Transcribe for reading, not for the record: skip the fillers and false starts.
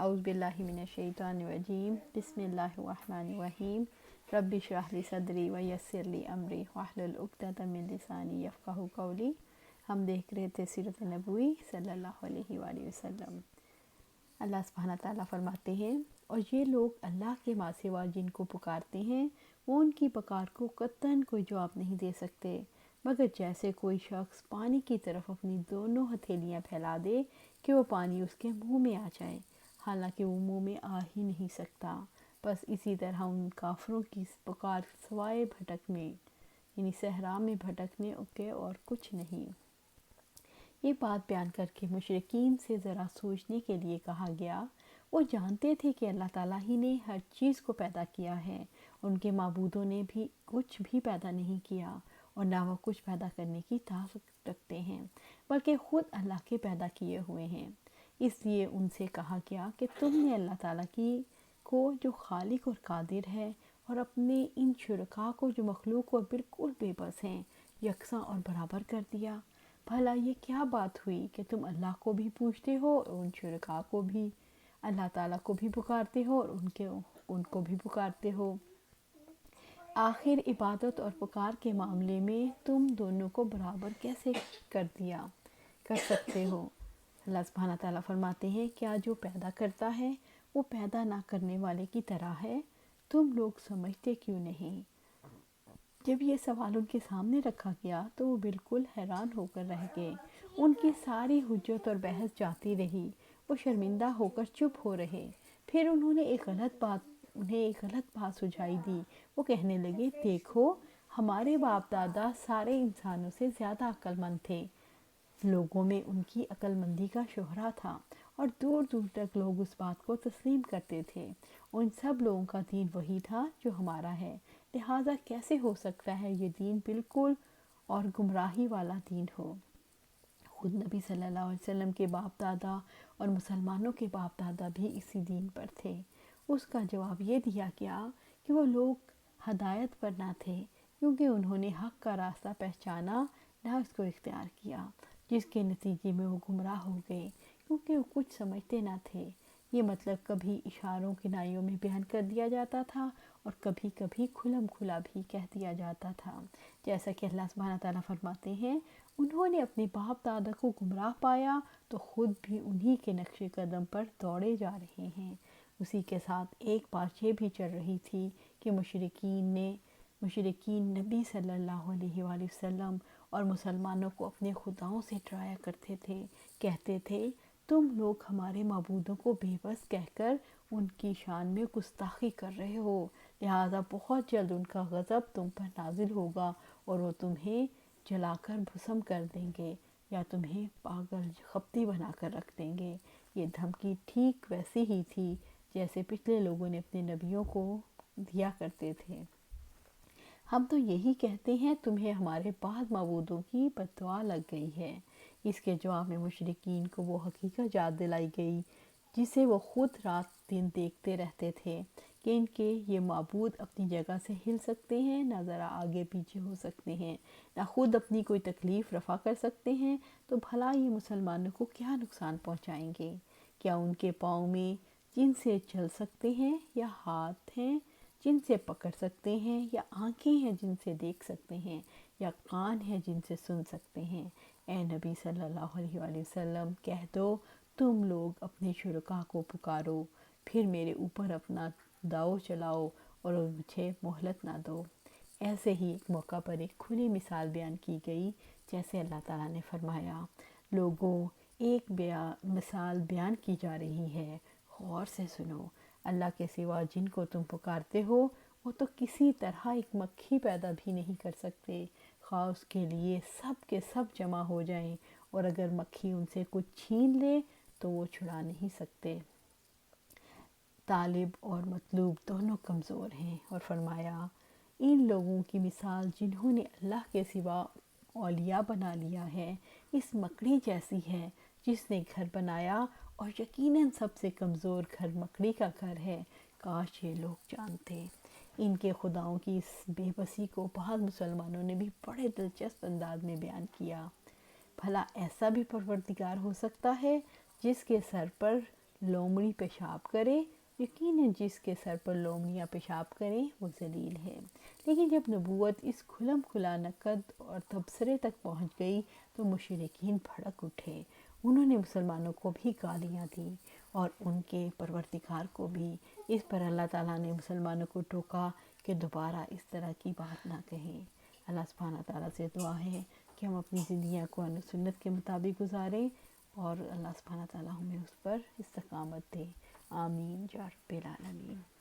اعوذ باللہ من الشیطان الرجیم بسم اللہ الرحمن الرحیم رب اشرح لی صدری ویسر لی امری واحلل عقدۃ من لسانی یفقہوا قولی۔ ہم دیکھ رہے تھے سیرت نبوی صلی اللہ علیہ وآلہ وسلم۔ اللہ سبحانہ تعالیٰ فرماتے ہیں، اور یہ لوگ اللہ کے ماں سوا جن کو پکارتے ہیں وہ ان کی پکار کو قطعاً کوئی جواب نہیں دے سکتے، مگر جیسے کوئی شخص پانی کی طرف اپنی دونوں ہتھیلیاں پھیلا دے کہ وہ پانی اس کے منہ میں آ جائے، حالانکہ وہ منہ میں آ ہی نہیں سکتا۔ بس اسی طرح ان کافروں کی پکار سوائے بھٹکنے یعنی صحرا میں بھٹکنے کے اور کچھ نہیں۔ یہ بات بیان کر کے مشرکین سے ذرا سوچنے کے لیے کہا گیا۔ وہ جانتے تھے کہ اللہ تعالیٰ ہی نے ہر چیز کو پیدا کیا ہے، ان کے معبودوں نے بھی کچھ بھی پیدا نہیں کیا اور نہ وہ کچھ پیدا کرنے کی طاقت رکھتے ہیں، بلکہ خود اللہ کے پیدا کیے ہوئے ہیں۔ اس لیے ان سے کہا گیا کہ تم نے اللہ تعالیٰ کو جو خالق اور قادر ہے اور اپنے ان شرکاء کو جو مخلوق اور بالکل بے بس ہیں یکساں اور برابر کر دیا۔ بھلا یہ کیا بات ہوئی کہ تم اللہ کو بھی پوچھتے ہو اور ان شرکاء کو بھی، اللہ تعالیٰ کو بھی پکارتے ہو اور ان کو بھی پکارتے ہو؟ آخر عبادت اور پکار کے معاملے میں تم دونوں کو برابر کیسے کر سکتے ہو؟ اللہ سبحانہ تعالیٰ فرماتے ہیں، کیا جو پیدا کرتا ہے وہ پیدا نہ کرنے والے کی طرح ہے؟ تم لوگ سمجھتے کیوں نہیں؟ جب یہ سوال ان کے سامنے رکھا گیا تو وہ بالکل حیران ہو کر رہ گئے۔ ان کی ساری حجت اور بحث جاتی رہی، وہ شرمندہ ہو کر چپ ہو رہے۔ پھر انہیں ایک غلط بات سجھائی دی۔ وہ کہنے لگے، دیکھو ہمارے باپ دادا سارے انسانوں سے زیادہ عقل مند تھے، لوگوں میں ان کی عقل مندی کا شہرا تھا اور دور دور تک لوگ اس بات کو تسلیم کرتے تھے۔ ان سب لوگوں کا دین وہی تھا جو ہمارا ہے، لہٰذا کیسے ہو سکتا ہے یہ دین بالکل اور گمراہی والا دین ہو؟ خود نبی صلی اللہ علیہ وسلم کے باپ دادا اور مسلمانوں کے باپ دادا بھی اسی دین پر تھے۔ اس کا جواب یہ دیا گیا کہ وہ لوگ ہدایت پر نہ تھے، کیونکہ انہوں نے حق کا راستہ پہچانا نہ اس کو اختیار کیا، جس کے نتیجے میں وہ گمراہ ہو گئے، کیونکہ وہ کچھ سمجھتے نہ تھے۔ یہ مطلب کبھی اشاروں کنایوں میں بیان کر دیا جاتا تھا اور کبھی کبھی کھلم کھلا بھی کہہ دیا جاتا تھا، جیسا کہ اللہ سبحانہ تعالیٰ فرماتے ہیں، انہوں نے اپنے باپ دادا کو گمراہ پایا تو خود بھی انہی کے نقش قدم پر دوڑے جا رہے ہیں۔ اسی کے ساتھ ایک بات یہ بھی چل رہی تھی کہ مشرکین نبی صلی اللہ علیہ وآلہ وسلم اور مسلمانوں کو اپنے خداؤں سے ڈرایا کرتے تھے، کہتے تھے، تم لوگ ہمارے معبودوں کو بے بس کہہ کر ان کی شان میں گستاخی کر رہے ہو، لہٰذا بہت جلد ان کا غضب تم پر نازل ہوگا اور وہ تمہیں جلا کر بھسم کر دیں گے یا تمہیں پاگل خپتی بنا کر رکھ دیں گے۔ یہ دھمکی ٹھیک ویسی ہی تھی جیسے پچھلے لوگوں نے اپنے نبیوں کو دیا کرتے تھے۔ ہم تو یہی کہتے ہیں تمہیں ہمارے بعض معبودوں کی بد دعا لگ گئی ہے۔ اس کے جواب میں مشرکین کو وہ حقیقت یاد دلائی گئی جسے وہ خود رات دن دیکھتے رہتے تھے کہ ان کے یہ معبود اپنی جگہ سے ہل سکتے ہیں، نہ ذرا آگے پیچھے ہو سکتے ہیں، نہ خود اپنی کوئی تکلیف رفع کر سکتے ہیں، تو بھلا یہ مسلمانوں کو کیا نقصان پہنچائیں گے؟ کیا ان کے پاؤں میں جن سے چل سکتے ہیں، یا ہاتھ ہیں جن سے پکڑ سکتے ہیں، یا آنکھیں ہیں جن سے دیکھ سکتے ہیں، یا کان ہیں جن سے سن سکتے ہیں؟ اے نبی صلی اللہ علیہ وآلہ وسلم، کہہ دو، تم لوگ اپنے شرکاء کو پکارو، پھر میرے اوپر اپنا داؤ چلاؤ اور مجھے مہلت نہ دو۔ ایسے ہی ایک موقع پر ایک کھلی مثال بیان کی گئی، جیسے اللہ تعالیٰ نے فرمایا، لوگوں ایک مثال بیان کی جا رہی ہے، غور سے سنو۔ اللہ کے سوا جن کو تم پکارتے ہو وہ تو کسی طرح ایک مکھی پیدا بھی نہیں کر سکتے، خواہ اس کے لیے سب کے سب جمع ہو جائیں، اور اگر مکھی ان سے کچھ چھین لے تو وہ چھڑا نہیں سکتے۔ طالب اور مطلوب دونوں کمزور ہیں، اور فرمایا، ان لوگوں کی مثال جنہوں نے اللہ کے سوا اولیاء بنا لیا ہے، اس مکڑی جیسی ہے جس نے گھر بنایا، اور یقیناً سب سے کمزور گھر مکڑی کا گھر ہے۔ کاش یہ لوگ جانتے۔ ان کے خداؤں کی اس بے بسی کو بعض مسلمانوں نے بھی بڑے دلچسپ انداز میں بیان کیا۔ بھلا ایسا بھی پروردگار ہو سکتا ہے جس کے سر پر لومڑی پیشاب کرے، یقیناً جس کے سر پر لومڑیاں پیشاب کریں وہ ذلیل ہے۔ لیکن جب نبوت اس کھلم کھلا نقد اور تبصرے تک پہنچ گئی تو مشرکین بھڑک اٹھے۔ انہوں نے مسلمانوں کو بھی گالیاں دیں اور ان کے پروردگار کو بھی۔ اس پر اللہ تعالیٰ نے مسلمانوں کو ٹوکا کہ دوبارہ اس طرح کی بات نہ کہیں۔ اللہ سبحانہ تعالیٰ سے دعا ہے کہ ہم اپنی زندگیاں قرآن و سنت کے مطابق گزاریں اور اللہ سبحانہ تعالیٰ ہمیں اس پر استقامت دے۔ آمین یا رب العالمین۔